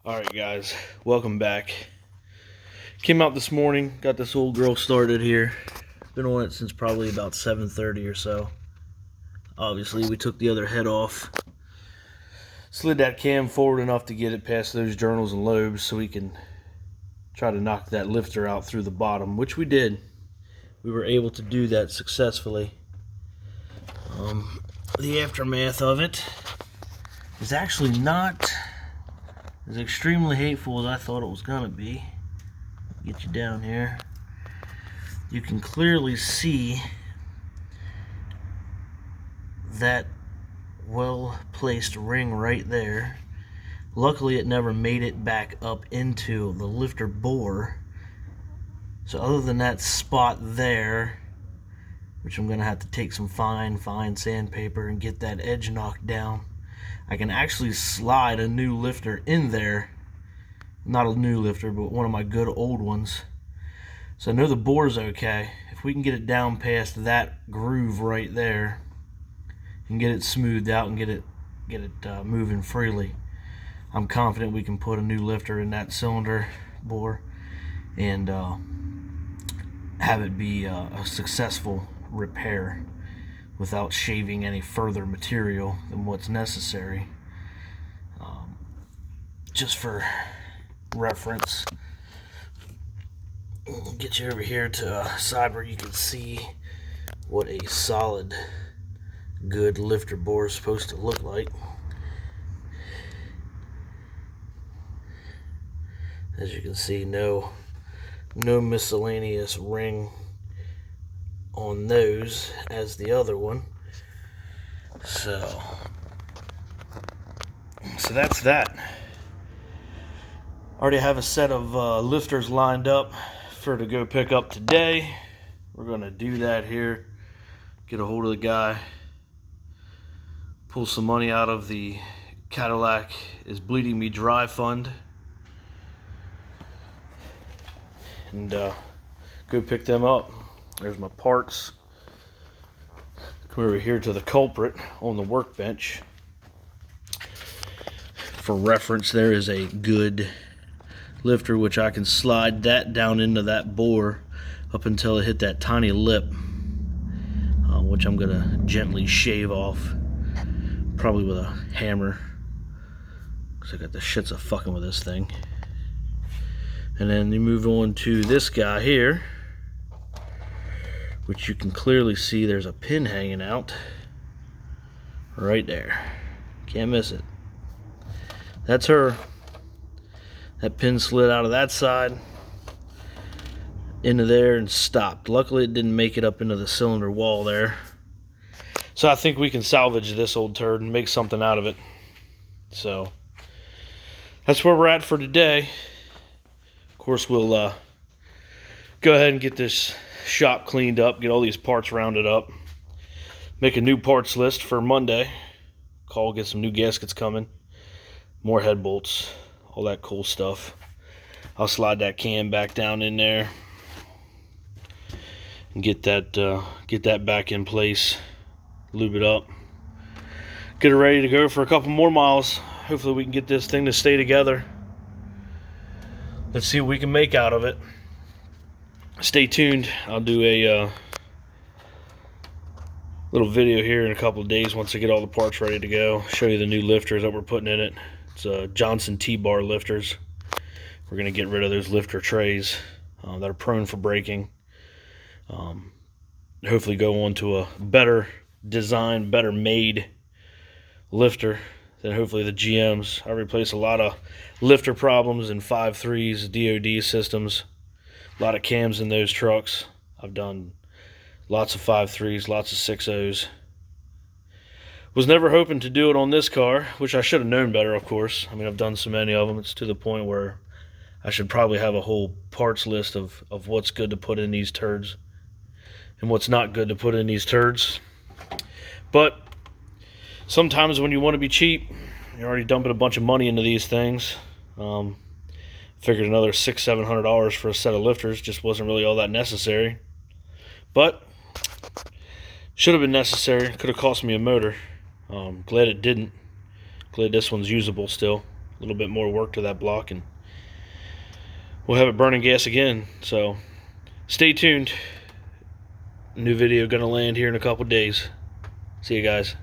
Alright guys, welcome back. Came out this morning, got this old girl started here. Been on it since probably about 7:30 or so. Obviously we took the other head off. Slid that cam forward enough to get it past those journals and lobes so we can try to knock that lifter out through the bottom, which we did. We were able to do that successfully. The aftermath of it is actually not as extremely hateful as I thought it was gonna be. Get you down here. You can clearly see that well-placed ring right there. Luckily it never made it back up into the lifter bore. So other than that spot there, which I'm gonna have to take some fine sandpaper and get that edge knocked down, I can actually slide a new lifter in there. Not a new lifter, but one of my good old ones. So I know the bore's okay. If we can get it down past that groove right there and get it smoothed out and get it moving freely, I'm confident we can put a new lifter in that cylinder bore and have it be a successful repair without shaving any further material than what's necessary. Just for reference, I'll get you over here to a side where you can see what a solid, good lifter bore is supposed to look like. As you can see, no miscellaneous ring on those as the other one. So that's that. Already have a set of lifters lined up to go pick up today. We're gonna do that here. Get a hold of the guy, pull some money out of the Cadillac is Bleeding Me Dry fund, and go pick them up. There's my parts. Come over here to the culprit on the workbench. For reference, there is a good lifter which I can slide that down into that bore up until it hit that tiny lip, which I'm gonna gently shave off, probably with a hammer, because I got the shits of fucking with this thing. And then you move on to this guy here, which you can clearly see there's a pin hanging out right there. Can't miss it. That's her. That pin slid out of that side into there and stopped. Luckily it didn't make it up into the cylinder wall there. So I think we can salvage this old turd and make something out of it. So that's where we're at for today. Of course, we'll go ahead and get this shop cleaned up, get all these parts rounded up, make a new parts list for Monday, get some new gaskets coming, more head bolts, all that cool stuff. I'll slide that cam back down in there and get that back in place, lube it up, get it ready to go for a couple more miles. Hopefully we can get this thing to stay together. Let's see what we can make out of it. Stay tuned. I'll do a little video here in a couple of days once I get all the parts ready to go. Show you the new lifters that we're putting in it. It's Johnson T-bar lifters. We're going to get rid of those lifter trays that are prone for breaking. Hopefully go on to a better design, better made lifter than hopefully the GMs. I replace a lot of lifter problems in 5.3s, DOD systems. A lot of cams in those trucks. I've done lots of 5.3s, lots of 6.0s. Was never hoping to do it on this car, which I should have known better, of course. I mean, I've done so many of them. It's to the point where I should probably have a whole parts list of what's good to put in these turds and what's not good to put in these turds. But sometimes when you want to be cheap, you're already dumping a bunch of money into these things. Figured another $600-700 for a set of lifters just wasn't really all that necessary. But should have been necessary. Could have cost me a motor. Glad it didn't. Glad this one's usable still. little bit more work to that block, and we'll have it burning gas again. So stay tuned. New video gonna land here in a couple days. See you guys.